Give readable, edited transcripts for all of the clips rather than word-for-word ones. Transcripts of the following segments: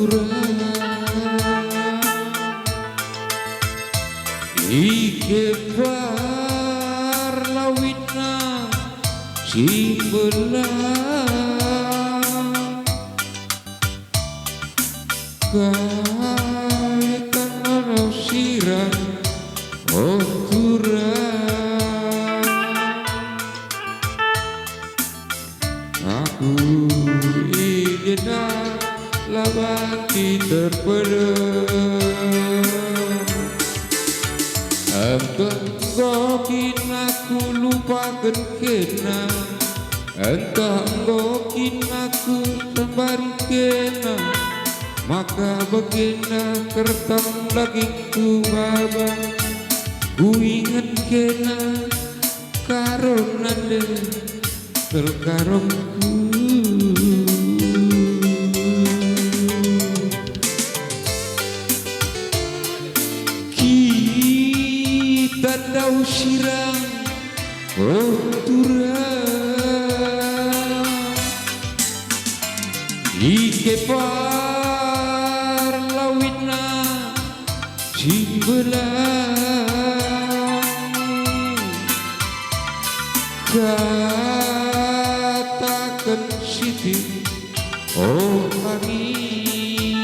turang ike parlawitna si belang kaitan manau sirang oh turang aku ingin labati terpedam entah aku lupakan kena entah aku sembari kena maka baginda kertang lagi ku baba ku ingat kena karona de terkarongku kita dau sirang oh turang ike parlawitna si belang katakan siti oh angin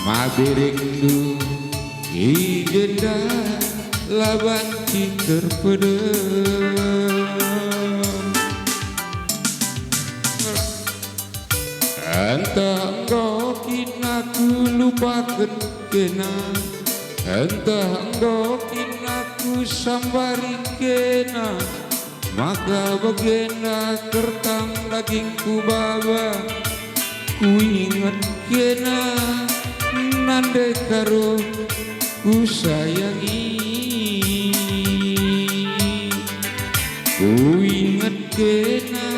mabirikdu igenda labanti terpedam entah aku lupakan kena entah aku sambari kena maka baginda kertang dagingku baba ku ingat kena nande karo ku sayangi ku ingat kena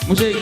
musik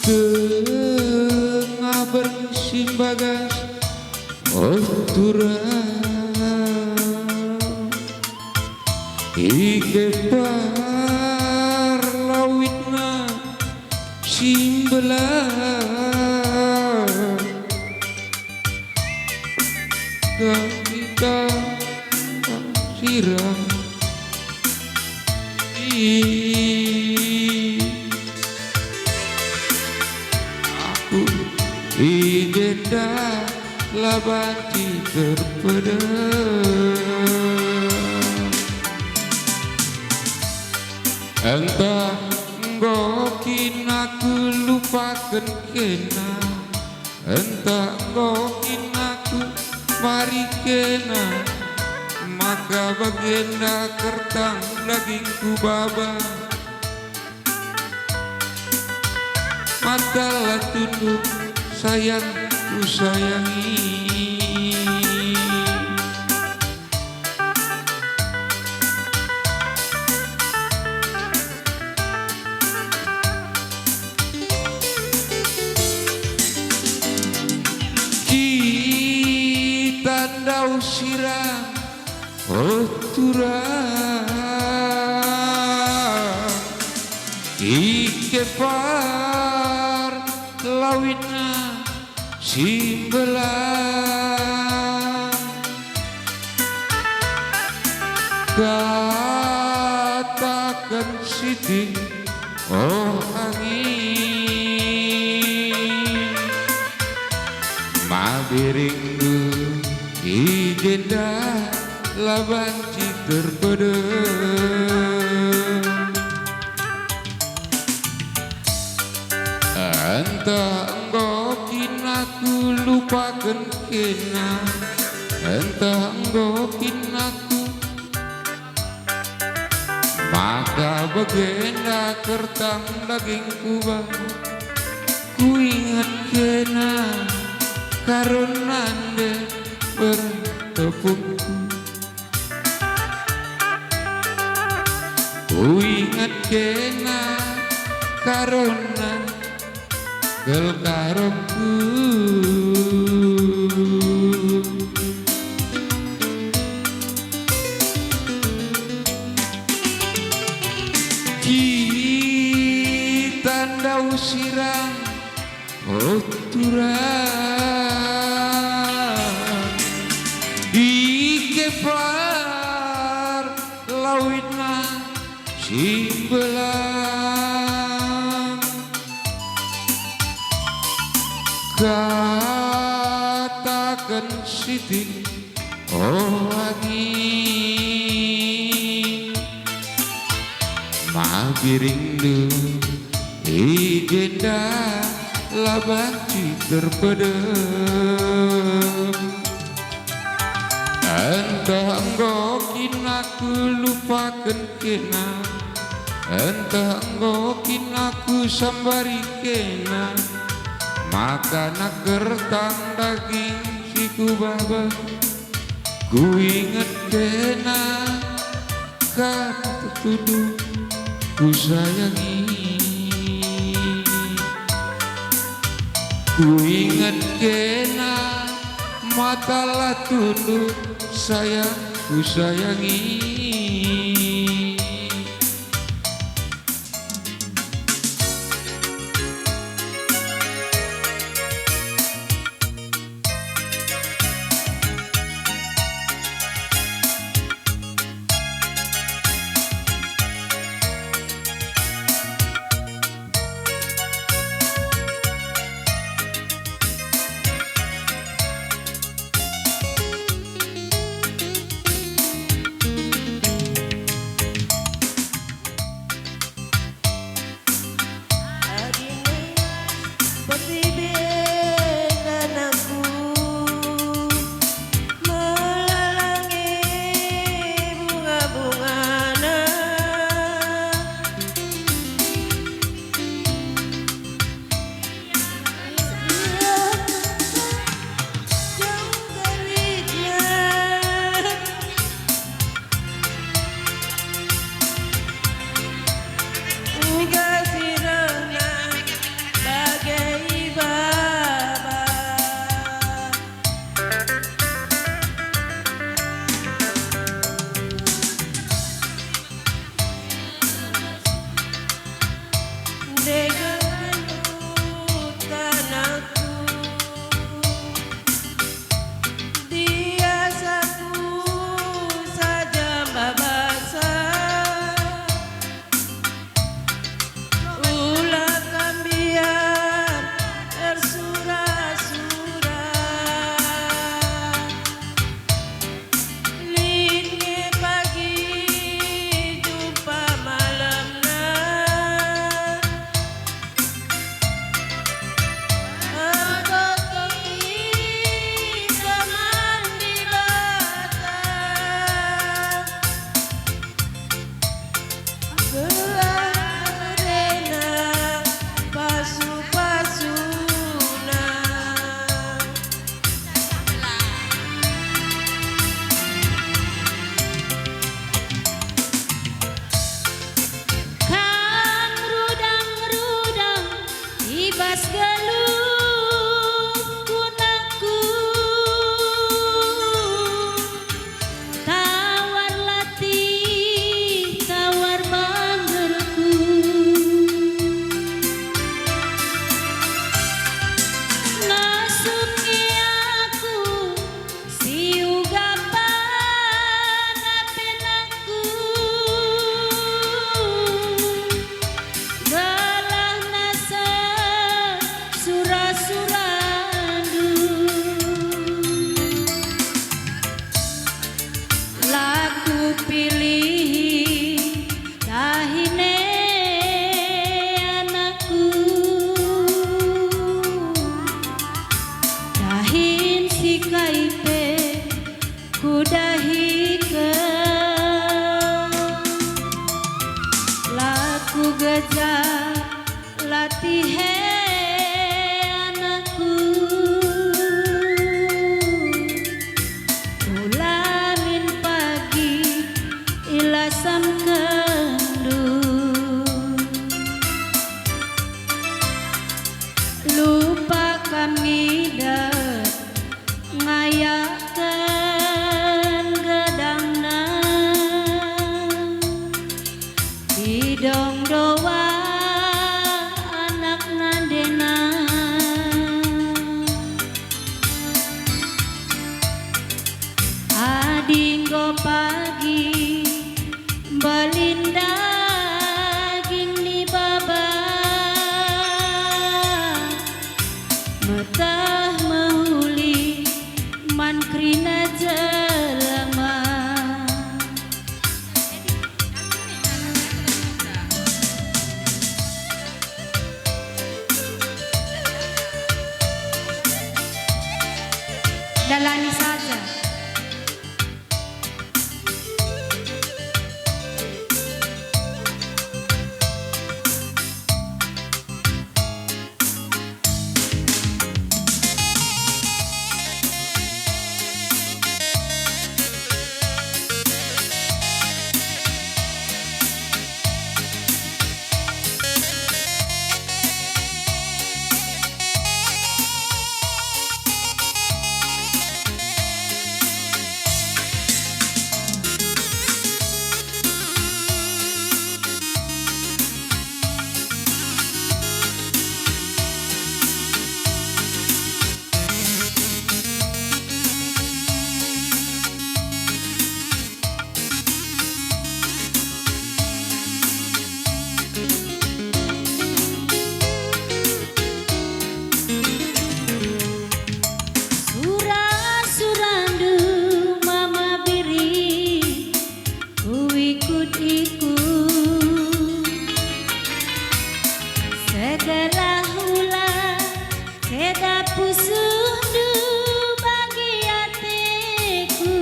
tengah bersimbagas oh turang ike parlawitna simbelang kita sirang igenda labati terpedam entah aku lupakan kena entah aku mari kena maka baginda kertang dagingku baba matalah tunduk sayang ku sayangi kita dau sirang oh turang ike parlawitna simbelang katakan siti oh angin mabiringdu igenda labanci terpedem. Entah engkau kinaku lupakan kena, entah engkau kinaku maka bagenda kertang daging kubah. Ku ingat kena karena ande bertepungku. Ku ingat kena karena kelkaromku. Kita ndau sirang oturan ikeplar lawitna simbelang. Katakan siti oh angin mabirindu igenda labanci terpedem. Entah engkau kinaku lupakan kena, entah engkau kinaku sambari kena, maka nak kertang daging si kubaba. Ku ingat kena kata tuduh ku sayangi. Ku ingat kena matalah tunduk sayang ku sayangi. Aku gajah latih anakku, ulamin pagi ilasam kendu, lupa kami dah ngayakan gedangna dong doa anak nandena adinggo pagi belinda ging ni baba metah mahuli mankrina jelema. Dalani saja. Segala hula seda pusundu bagi hatiku,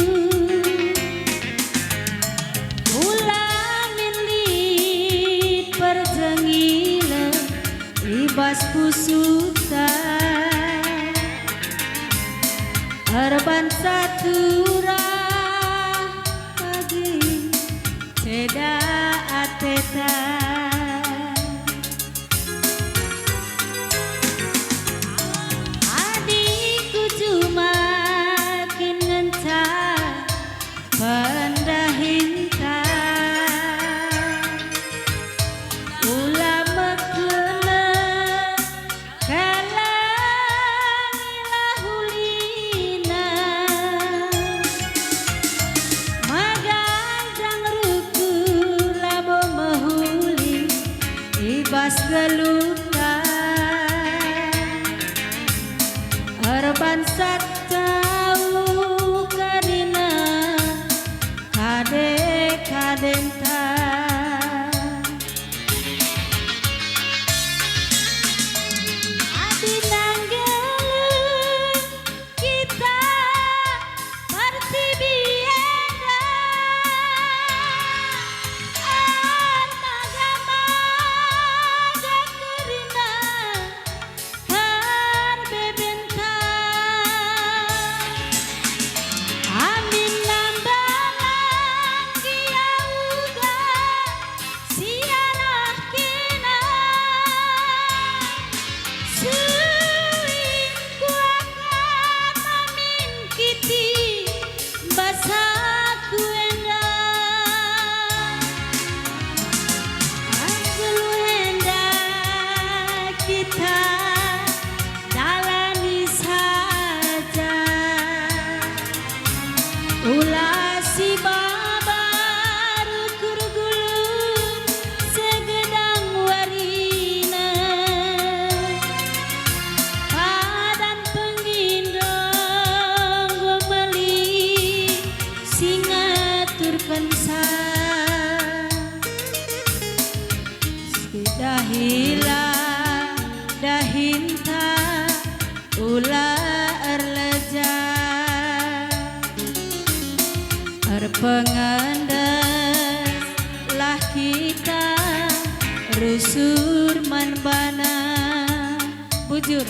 hula milit perjengila ibas pusuta arban satura pagi seda ateta. Pandahinta ulama kena kalanilah hulina magandang ruku labo mahuli ibas geluta arban satau karina kadenta adi nanggelu kita pertibienda armaga-maga kerina berbenta amin ulah si babaru kurgulun segedang warina padan pengindong gomeli singaturkan sa dahila dahinta ulah erleja pengandas lah kita rusur man bana bujur